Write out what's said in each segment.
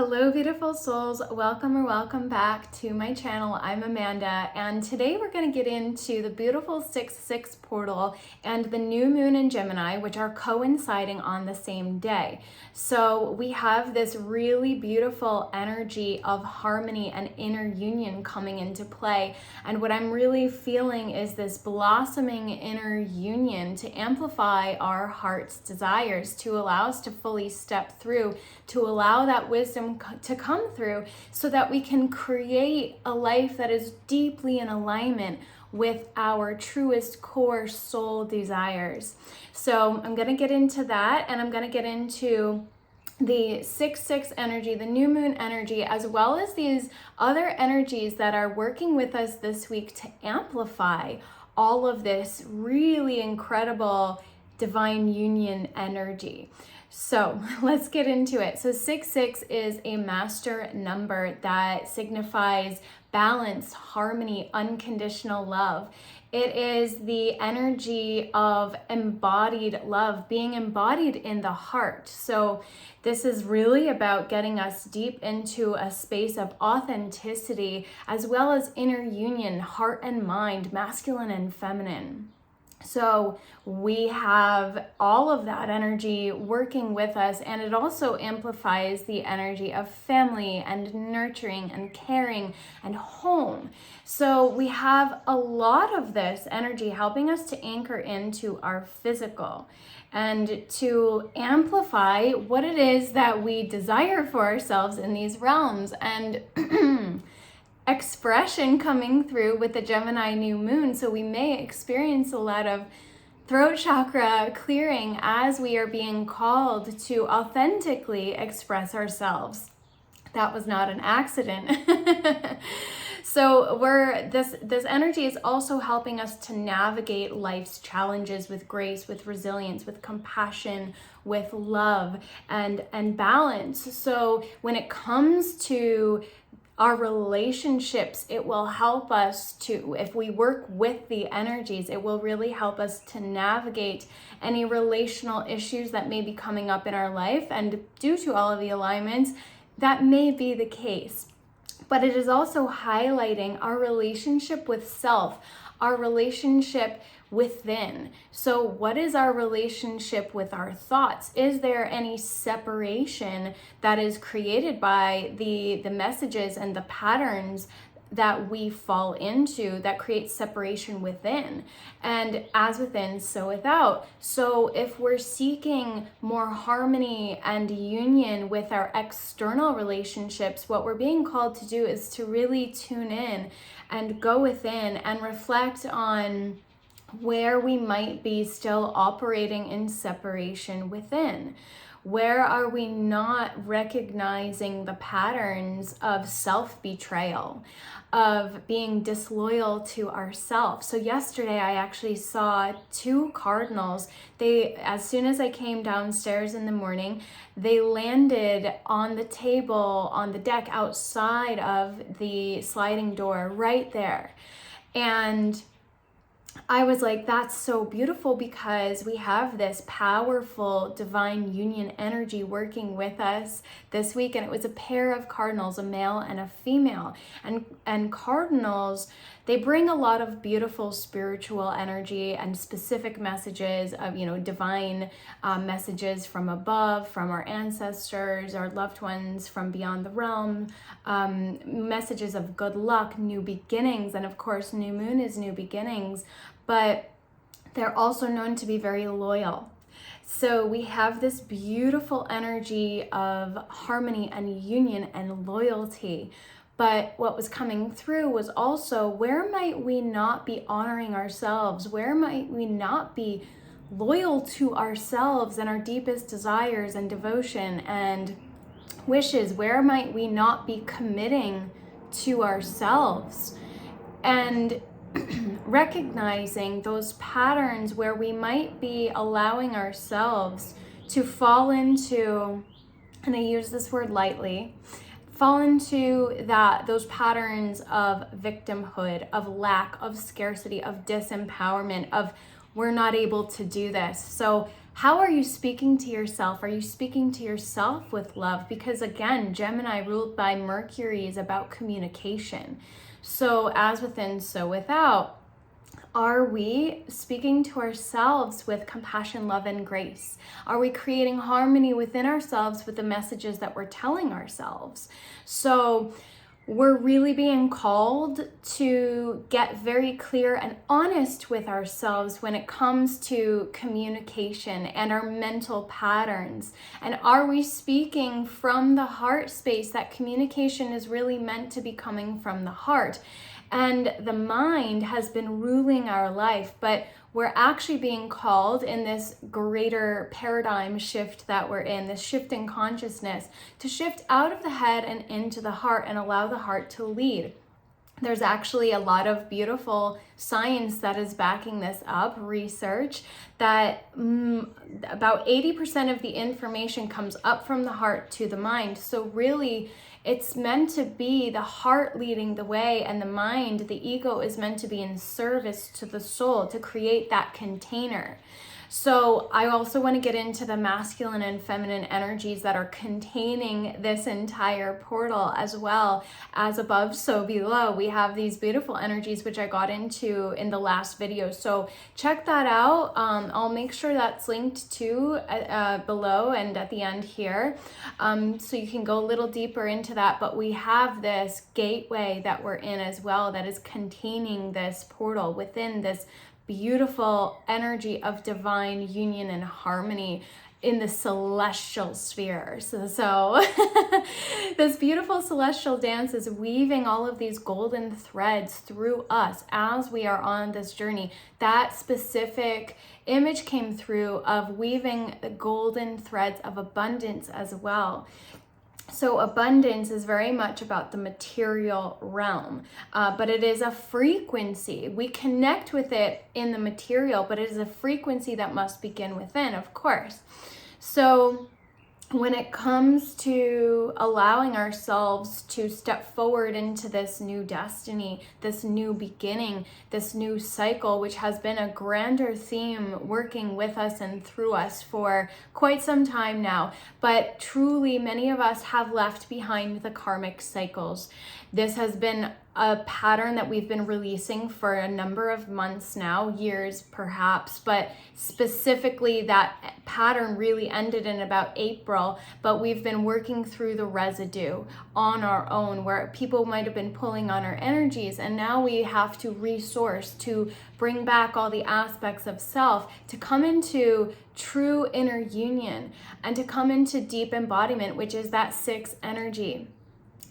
Hello, beautiful souls. Welcome or welcome back to my channel. I'm Amanda, and today we're going to get into the beautiful 6/6 portal and the new moon in Gemini, which are coinciding on the same day. So we have this really beautiful energy of harmony and inner union coming into play. And what I'm really feeling is this blossoming inner union to amplify our heart's desires, to allow us to fully step through, to allow that wisdom to come through so that we can create a life that is deeply in alignment with our truest core soul desires. So I'm going to get into that, and I'm going to get into the 6/6 energy, the new moon energy, as well as these other energies that are working with us this week to amplify all of this really incredible divine union energy. So let's get into it. So 6/6 is a master number that signifies balance, harmony, unconditional love. It is the energy of embodied love, being embodied in the heart. So this is really about getting us deep into a space of authenticity, as well as inner union, heart and mind, masculine and feminine. So we have all of that energy working with us, and it also amplifies the energy of family and nurturing and caring and home. So we have a lot of this energy helping us to anchor into our physical and to amplify what it is that we desire for ourselves in these realms. And expression coming through with the Gemini new moon. So we may experience a lot of throat chakra clearing as we are being called to authentically express ourselves. That was not an accident. So this energy is also helping us to navigate life's challenges with grace, with resilience, with compassion, with love and balance. So when it comes to our relationships, it will help us to, if we work with the energies, it will really help us to navigate any relational issues that may be coming up in our life. And due to all of the alignments, that may be the case. But it is also highlighting our relationship with self, our relationship within. So what is our relationship with our thoughts? Is there any separation that is created by the messages and the patterns that we fall into that creates separation within? And as within, so without. So if we're seeking more harmony and union with our external relationships, what we're being called to do is to really tune in and go within and reflect on where we might be still operating in separation within. Where are we not recognizing the patterns of self-betrayal, of being disloyal to ourselves? So yesterday I actually saw two cardinals. As soon as I came downstairs in the morning, they landed on the table, on the deck outside of the sliding door right there. And I was like, that's so beautiful, because we have this powerful divine union energy working with us this week. And it was a pair of cardinals, a male and a female. And cardinals, they bring a lot of beautiful spiritual energy and specific messages of, divine messages from above, from our ancestors, our loved ones from beyond the realm, messages of good luck, new beginnings, and of course, new moon is new beginnings. But they're also known to be very loyal. So we have this beautiful energy of harmony and union and loyalty. But what was coming through was also, where might we not be honoring ourselves? Where might we not be loyal to ourselves and our deepest desires and devotion and wishes? Where might we not be committing to ourselves? And recognizing those patterns where we might be allowing ourselves to fall into, and I use this word lightly, fall into those patterns of victimhood, of lack, of scarcity, of disempowerment, of we're not able to do this. So How are you speaking to yourself? Are you speaking to yourself with love? Because again, Gemini ruled by Mercury is about communication. So as within, so without. Are we speaking to ourselves with compassion, love, and grace? Are we creating harmony within ourselves with the messages that we're telling ourselves? So we're really being called to get very clear and honest with ourselves when it comes to communication and our mental patterns. And are we speaking from the heart space? That communication is really meant to be coming from the heart. And the mind has been ruling our life, but we're actually being called in this greater paradigm shift that we're in, this shift in consciousness, to shift out of the head and into the heart and allow the heart to lead. There's actually a lot of beautiful science that is backing this up, research, that about 80% of the information comes up from the heart to the mind. So really, it's meant to be the heart leading the way, and the mind, the ego, is meant to be in service to the soul, to create that container. So I also want to get into the masculine and feminine energies that are containing this entire portal, as well as above, so below. We have these beautiful energies, which I got into in the last video. So check that out. I'll make sure that's linked to below and at the end here. So you can go a little deeper into that. But we have this gateway that we're in as well that is containing this portal within this beautiful energy of divine union and harmony in the celestial sphere. So this beautiful celestial dance is weaving all of these golden threads through us as we are on this journey. That specific image came through of weaving the golden threads of abundance as well. So abundance is very much about the material realm, but it is a frequency. We connect with it in the material, but it is a frequency that must begin within, of course. So when it comes to allowing ourselves to step forward into this new destiny, this new beginning, this new cycle, which has been a grander theme working with us and through us for quite some time now, but truly many of us have left behind the karmic cycles. This has been a pattern that we've been releasing for a number of months now, years perhaps, but specifically that pattern really ended in about April, but we've been working through the residue on our own, where people might have been pulling on our energies, and now we have to resource to bring back all the aspects of self, to come into true inner union and to come into deep embodiment, which is that 6 energy.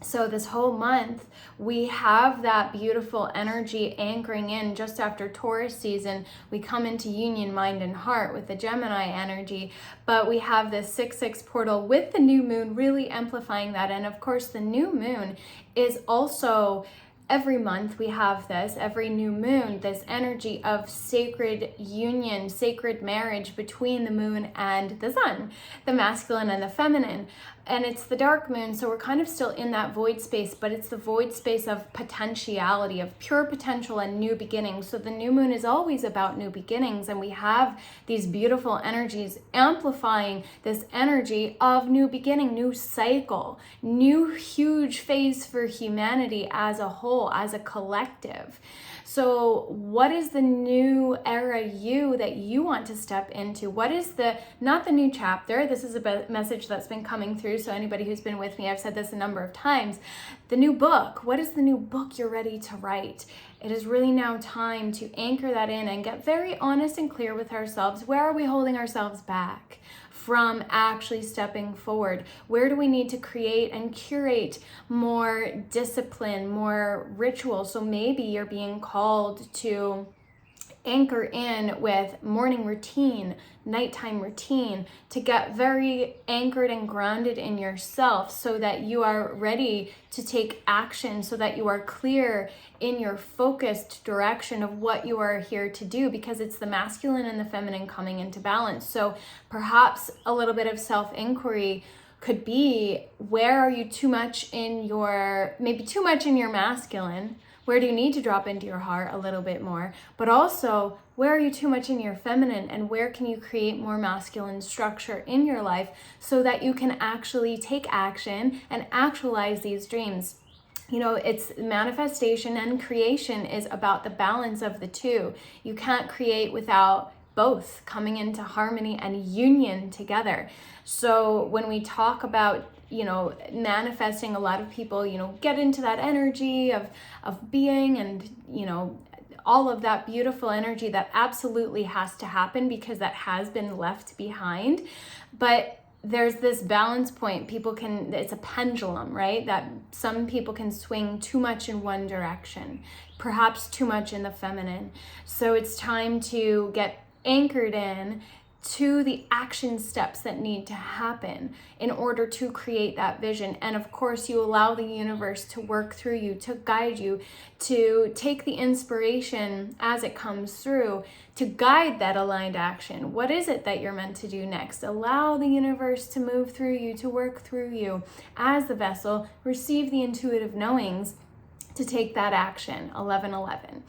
So this whole month, we have that beautiful energy anchoring in just after Taurus season. We come into union, mind and heart with the Gemini energy, but we have this 6/6 portal with the new moon really amplifying that. And of course, the new moon is also, every month we have this, every new moon, this energy of sacred union, sacred marriage between the moon and the sun, the masculine and the feminine. And it's the dark moon, so we're kind of still in that void space, but it's the void space of potentiality, of pure potential and new beginnings. So the new moon is always about new beginnings, and we have these beautiful energies amplifying this energy of new beginning, new cycle, new huge phase for humanity as a whole, as a collective. So what is the new era you that you want to step into? What is not the new chapter, this is a message that's been coming through, so anybody who's been with me, I've said this a number of times, the new book. What is the new book you're ready to write? It is really now time to anchor that in and get very honest and clear with ourselves. Where are we holding ourselves back from actually stepping forward? Where do we need to create and curate more discipline, more ritual? So maybe you're being called to anchor in with morning routine, nighttime routine, to get very anchored and grounded in yourself so that you are ready to take action, so that you are clear in your focused direction of what you are here to do, because it's the masculine and the feminine coming into balance. So perhaps a little bit of self-inquiry could be, where are you maybe too much in your masculine? Where do you need to drop into your heart a little bit more? But also, where are you too much in your feminine, and where can you create more masculine structure in your life so that you can actually take action and actualize these dreams? You know, it's manifestation and creation is about the balance of the two. You can't create without both coming into harmony and union together. So when we talk about, you know, manifesting, a lot of people, you know, get into that energy of being, and, you know, all of that beautiful energy that absolutely has to happen because that has been left behind. But there's this balance point. People can, it's a pendulum, right? That some people can swing too much in one direction, perhaps too much in the feminine. So it's time to get anchored in to the action steps that need to happen in order to create that vision. And of course, you allow the universe to work through you, to guide you, to take the inspiration as it comes through, to guide that aligned action. What is it that you're meant to do next? Allow the universe to move through you, to work through you as the vessel. Receive the intuitive knowings to take that action. 1111.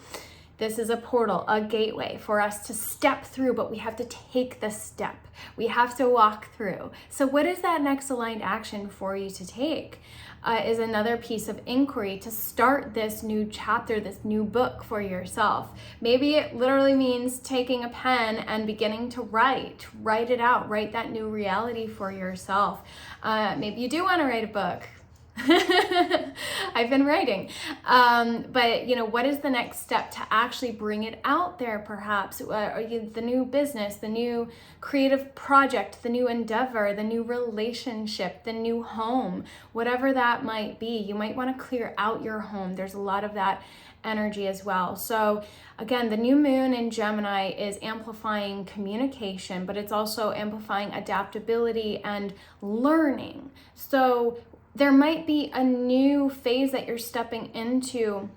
This is a portal, a gateway for us to step through, but we have to take the step. We have to walk through. So what is that next aligned action for you to take? Is another piece of inquiry to start this new chapter, this new book for yourself. Maybe it literally means taking a pen and beginning to write it out, write that new reality for yourself. Maybe you do want to write a book. I've been writing. But you know, what is the next step to actually bring it out there, perhaps? The new business, the new creative project, the new endeavor, the new relationship, the new home, whatever that might be. You might want to clear out your home. There's a lot of that energy as well. So again, the new moon in Gemini is amplifying communication, but it's also amplifying adaptability and learning. So there might be a new phase that you're stepping into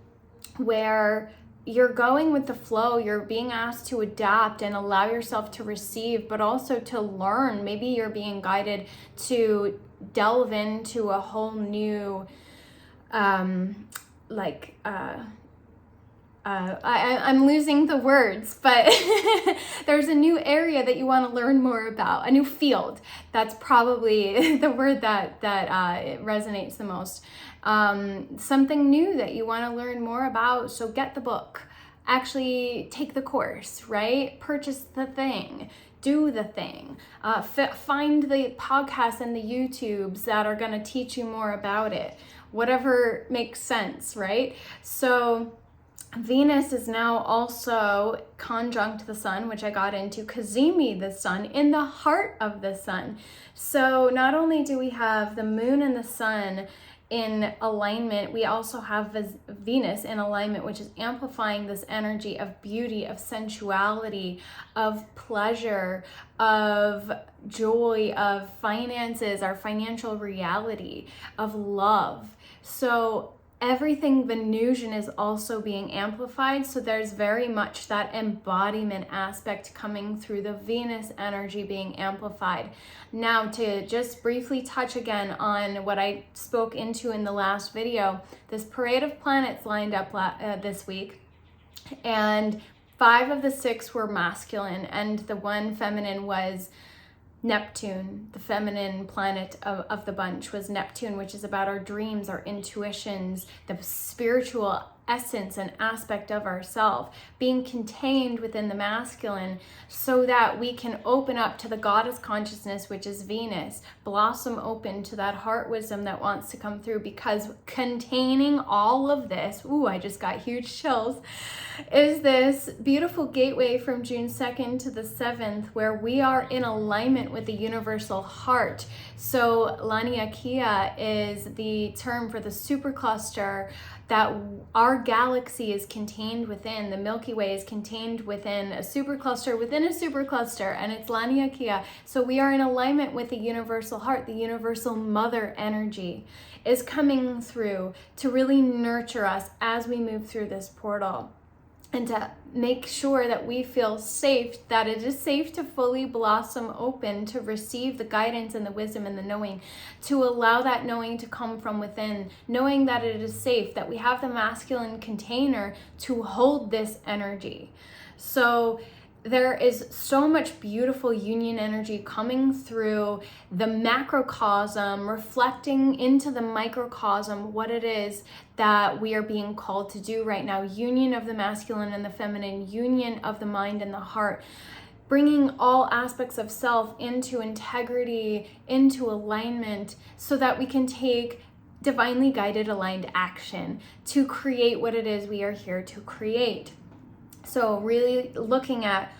where you're going with the flow, you're being asked to adapt and allow yourself to receive, but also to learn. Maybe you're being guided to delve into a whole new, I'm losing the words, but there's a new area that you want to learn more about, a new field. That's probably the word that it resonates the most. Something new that you want to learn more about. So get the book, actually take the course, right? Purchase the thing, do the thing, find the podcasts and the YouTubes that are going to teach you more about it, whatever makes sense, right? So Venus is now also conjunct the sun, which I got into, Kazemi the sun, in the heart of the sun. So not only do we have the moon and the sun in alignment, we also have Venus in alignment, which is amplifying this energy of beauty, of sensuality, of pleasure, of joy, of finances, our financial reality, of love. So everything Venusian is also being amplified. So there's very much that embodiment aspect coming through the Venus energy being amplified. Now, to just briefly touch again on what I spoke into in the last video, this parade of planets lined up this week, and 5 of the 6 were masculine, and the one feminine was Neptune. The feminine planet of the bunch was Neptune, which is about our dreams, our intuitions, the spiritual essence and aspect of ourself being contained within the masculine, so that we can open up to the goddess consciousness, which is Venus, blossom open to that heart wisdom that wants to come through. Because containing all of this, I just got huge chills, is this beautiful gateway from June 2nd to the 7th, where we are in alignment with the universal heart. So Laniakea is the term for the supercluster that our galaxy is contained within. The Milky Way is contained within a supercluster within a supercluster, and it's Laniakea. So we are in alignment with the universal heart. The universal mother energy is coming through to really nurture us as we move through this portal. and to make sure that we feel safe, that it is safe to fully blossom open, to receive the guidance and the wisdom and the knowing, to allow that knowing to come from within, knowing that it is safe, that we have the masculine container to hold this energy. So there is so much beautiful union energy coming through the macrocosm, reflecting into the microcosm what it is that we are being called to do right now. Union of the masculine and the feminine, union of the mind and the heart, bringing all aspects of self into integrity, into alignment, so that we can take divinely guided, aligned action to create what it is we are here to create. So really looking at,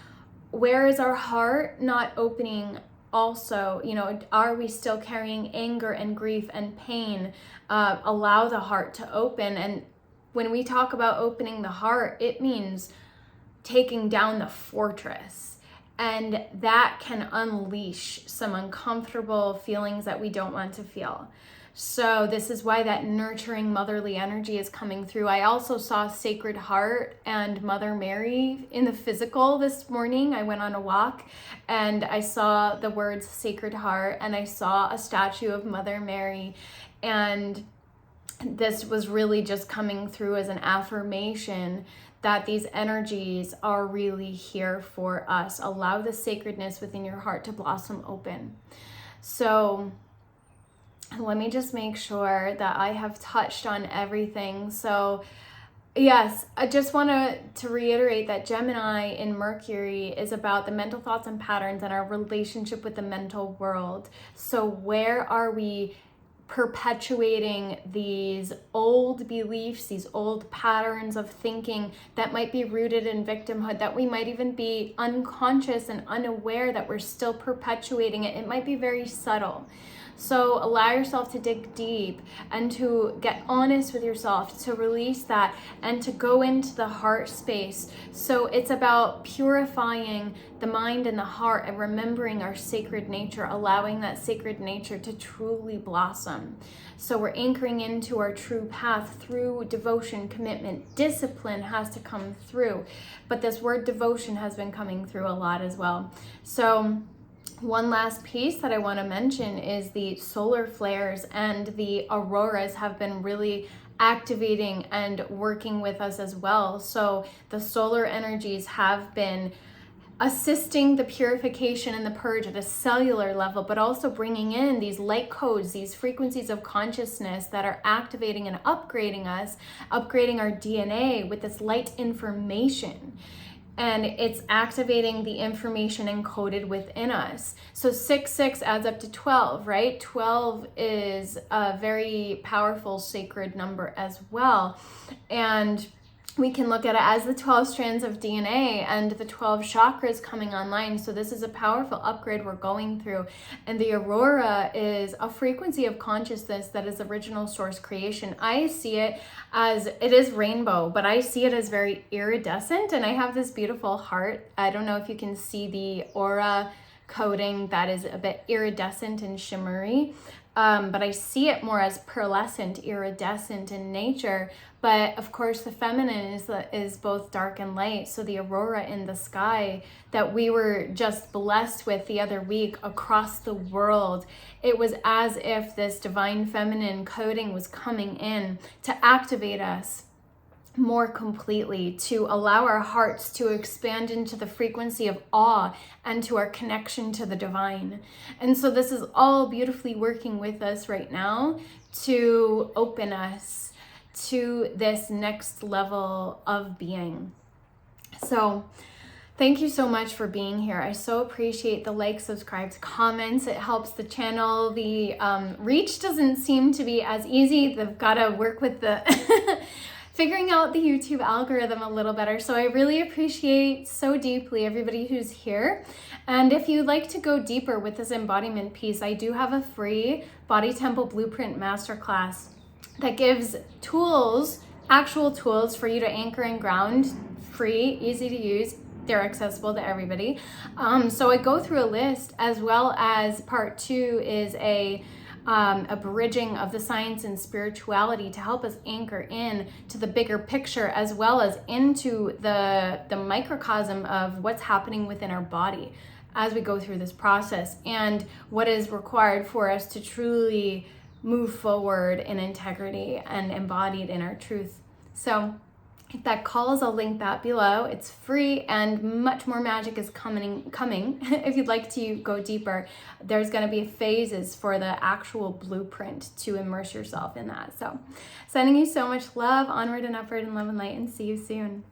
where is our heart not opening also? Are we still carrying anger and grief and pain? Allow the heart to open. And when we talk about opening the heart, it means taking down the fortress. And that can unleash some uncomfortable feelings that we don't want to feel. So this is why that nurturing motherly energy is coming through. I also saw Sacred Heart and Mother Mary in the physical this morning. I went on a walk and I saw the words Sacred Heart and I saw a statue of Mother Mary. And this was really just coming through as an affirmation that these energies are really here for us. Allow the sacredness within your heart to blossom open. So let me just make sure that I have touched on everything. So yes, I just want to reiterate that Gemini in Mercury is about the mental thoughts and patterns and our relationship with the mental world. So where are we perpetuating these old beliefs, these old patterns of thinking that might be rooted in victimhood, that we might even be unconscious and unaware that we're still perpetuating it? It might be very subtle. So allow yourself to dig deep and to get honest with yourself, to release that and to go into the heart space. So it's about purifying the mind and the heart and remembering our sacred nature, allowing that sacred nature to truly blossom. So we're anchoring into our true path through devotion, commitment, discipline has to come through. But this word devotion has been coming through a lot as well. So one last piece that I want to mention is the solar flares and the auroras have been really activating and working with us as well. So the solar energies have been assisting the purification and the purge at a cellular level, but also bringing in these light codes, these frequencies of consciousness that are activating and upgrading us, upgrading our DNA with this light information. And it's activating the information encoded within us. So 6 adds up to 12, right? 12 is a very powerful sacred number as well. And we can look at it as the 12 strands of DNA and the 12 chakras coming online. So this is a powerful upgrade we're going through. And the aurora is a frequency of consciousness that is original source creation. I see it as, it is rainbow, but I see it as very iridescent. And I have this beautiful heart. I don't know if you can see the aura coding that is a bit iridescent and shimmery. But I see it more as pearlescent, iridescent in nature. But of course, the feminine is both dark and light. So the aurora in the sky that we were just blessed with the other week across the world, it was as if this divine feminine coding was coming in to activate us more completely, to allow our hearts to expand into the frequency of awe and to our connection to the divine. And so this is all beautifully working with us right now to open us to this next level of being. So thank you so much for being here. I so appreciate the likes, subscribes, comments. It helps the channel. The reach doesn't seem to be as easy. They've got to work with the figuring out the YouTube algorithm a little better. So I really appreciate so deeply everybody who's here. And if you'd like to go deeper with this embodiment piece, I do have a free Body Temple Blueprint Masterclass that gives tools, actual tools for you to anchor and ground, free, easy to use. They're accessible to everybody. So I go through a list, as well as part 2 is a a bridging of the science and spirituality to help us anchor in to the bigger picture, as well as into the microcosm of what's happening within our body as we go through this process, and what is required for us to truly move forward in integrity and embodied in our truth. So if that calls, I'll link that below. It's free, and much more magic is coming. If you'd like to go deeper, there's going to be phases for the actual blueprint to immerse yourself in that. So sending you so much love, onward and upward, and love and light, and see you soon.